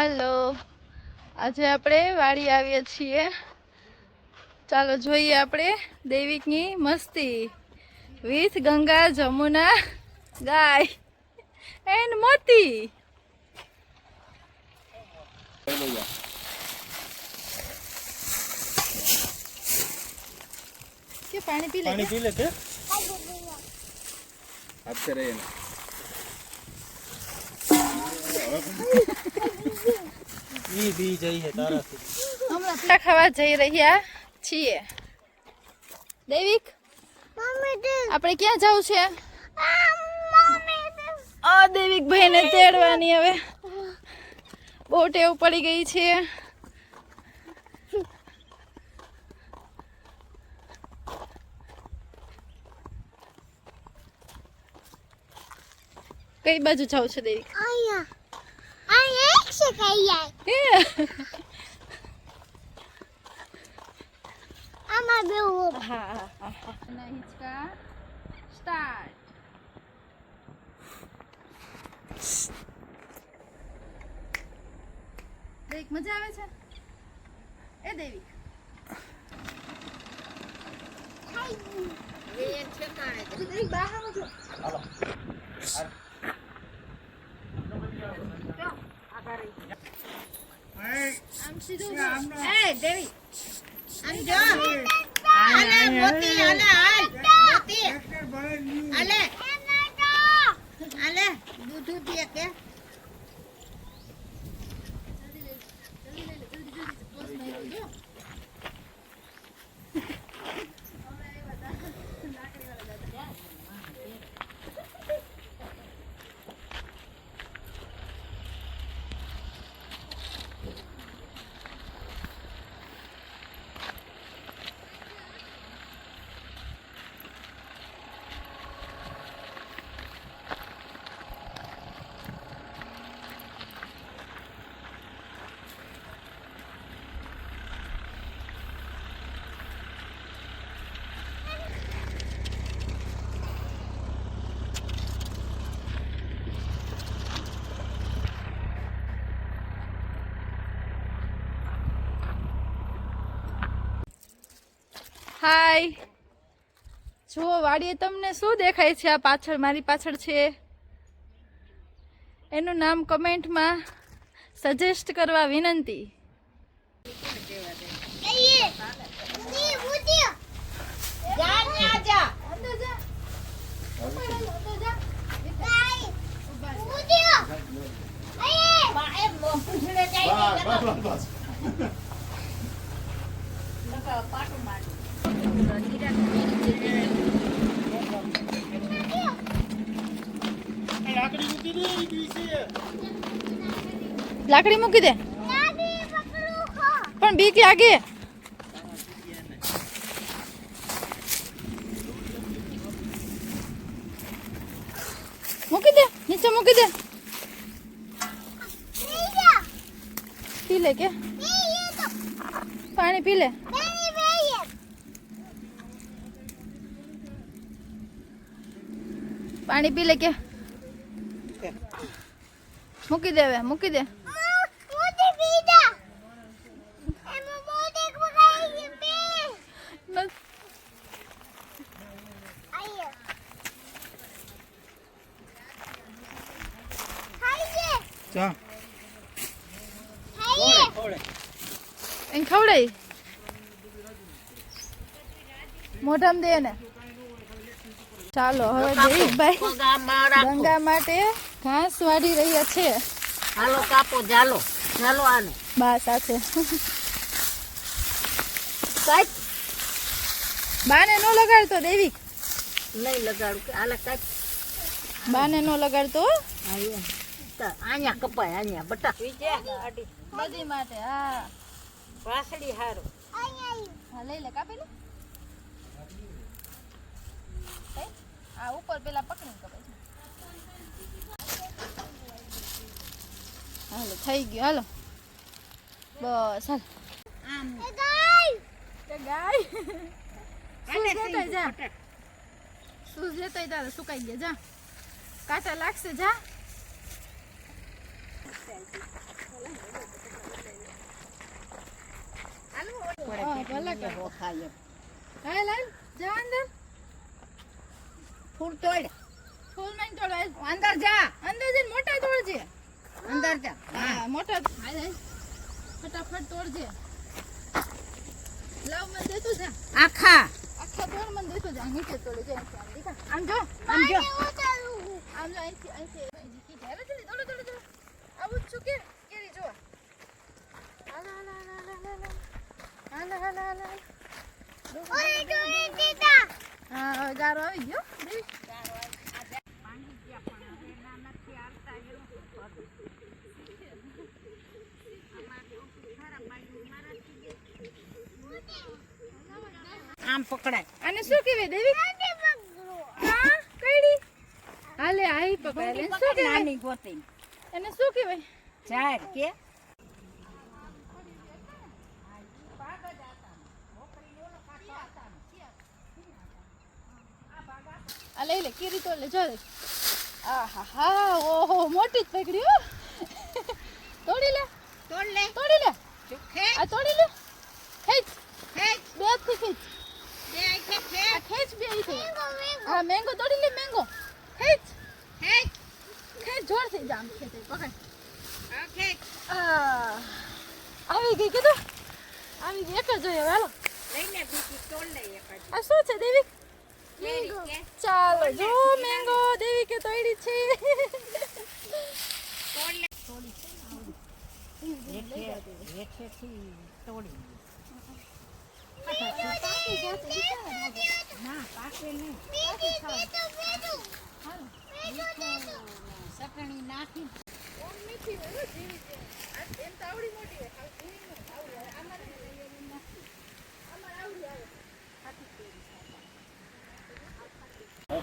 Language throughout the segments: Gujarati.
હાલો, આજે આપણે વાડી આવીએ છીએ. ચાલો જોઈએ આપણે દેવિકની મસ્તી with Ganga, Jamuna, guys and મોતી. કે પાણી પી લે, પાણી પી લે કે આપશે રે એને. ઈ બી જઈએ તારાથી. હમણાં ખાવા જઈ રહ્યા છીએ. દેવિક, આપણે ક્યાં જવું છે? દેવિક ભાઈને તેડવાની હવે બહુ ટેવ પડી ગઈ છે. કઈ બાજુ જાવ છે દેવિક? હિંચકા સ્ટાર્ટ. દેવિક મજા આવે છે? એ દેવિક આમ સીધું દેવિક આમ જો. હાલે મોતી, હાલે હાલ મોતી, હાલે હાલે દૂધ પીએ કે હાય. જુઓ વાડીએ તમને શું દેખાય છે? આ પાછળ મારી પાછળ છે એનું નામ કમેન્ટમાં સજેસ્ટ કરવા વિનંતી. લાકડી મૂકી દે, પણ બીક લાગે. મૂકી દે, નીચે મૂકી દે. પી લે કે પાણી પી લે. પાણી પી લે કે મૂકી દે, હવે મૂકી દે. ખવડાય મોઢામાં દે ને. ચાલો હવે દેવિકભાઈ ગંગા માટે ઘાસ વાળી રહ્યા છે. હાલો કાપો, ચાલો ચાલો આને બા સાથે. કાપ, બાને નો લગાડતો દેવિક, નહીં લગાડું કે હાલે કાપ. બાને નો લગાડતો. અહીંયા કપાય, અહીંયા બટા બધી માટે. હા વાસળી હારું. હા લઈ લે, કાપી લે. આ ઉપર પેલા પકડીને કપાય. હાલો થઈ ગયું, હાલો બસ હાલ. ગાય શૂઝ લેતા જા, સુકાઈ ગયા. જા કાંટા લાગશે. જા હા, ભલે કર. ખાય હાલ હાલ જા અંદર. ફૂલ તોડ ફૂલ માં તોડ હાલ. અંદર જા અંદર જઈને મોટા તોડજે. અંદર જા હા મોટા હાલ હાલ. ફટાફટ તોડજે. લાવ મને દેતો જા. આખા આખા તોડ મને દેતો જા. નીચે તોડે જા. આમ જો આમ જો આમ જો અહીંથી અહીંથી જી હાલ જલ્દી દોડો દોડો દોડો. આવું જ છું કે કેરી જો. હાલ હાલ હાલ હાલ હાલ હાલ હાલ હાલ. ઓય જોઈ દીધા. હા હવે ગારો આવી ગયો. આમ પકડાય આને શું કહેવાય દેવી? હા કઈડી. હાલે આઈ પકડાય. એને શું કહેવાય? નાની ગોતી એને શું કહેવાય? ઝાડ કે આ લઈ લે કેરી તો લે જો. આહા હા ઓહો મોટી જ પકડી હો. તોડી લે તોડ લે તોડી લે. ચોખ્ખે આ તોડી લે. ખેંચ ખેંચ બે થી ખેંચ. બે આખે આ ખેંચ બે થી. હા મેંગો તોડી લે મેંગો. ખેંચ ખેંચ ખેંચ જોરથી જામ ખેંચ પકડ. ખેંચ આવી ગઈ કીધું. આવી ગઈ એક જ જોઈએ હાલો. લઈને બીજી તોડ લે એક જ આ શું છે દેવી? કેરી કે ચાલો જો મેંગો દેવી કે તોડી છે. તોડ લે થોડી હેઠેથી તોડી ના પાકે નહીં ચટણી નાખી મીઠી હોય હો જીવી છે. આ એમ તો આવડી મોટી હોય. ખાવ જીવી નો આવડી આવે. અમારે આવડી આવે.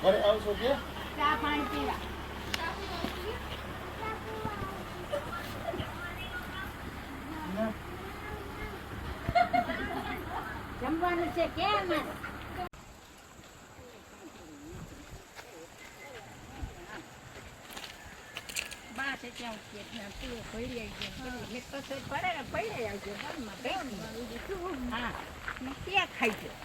ઘરે આવશો કે ચા પાણી પીવા જમવાનું છે કે અમારે બા છે ત્યાં પેટના પીવો પડી આવી ગયો એક કસો પડે ને પડી આવજો ઘરમાં બેસી હા ને ત્યાં ખાઈ ગયો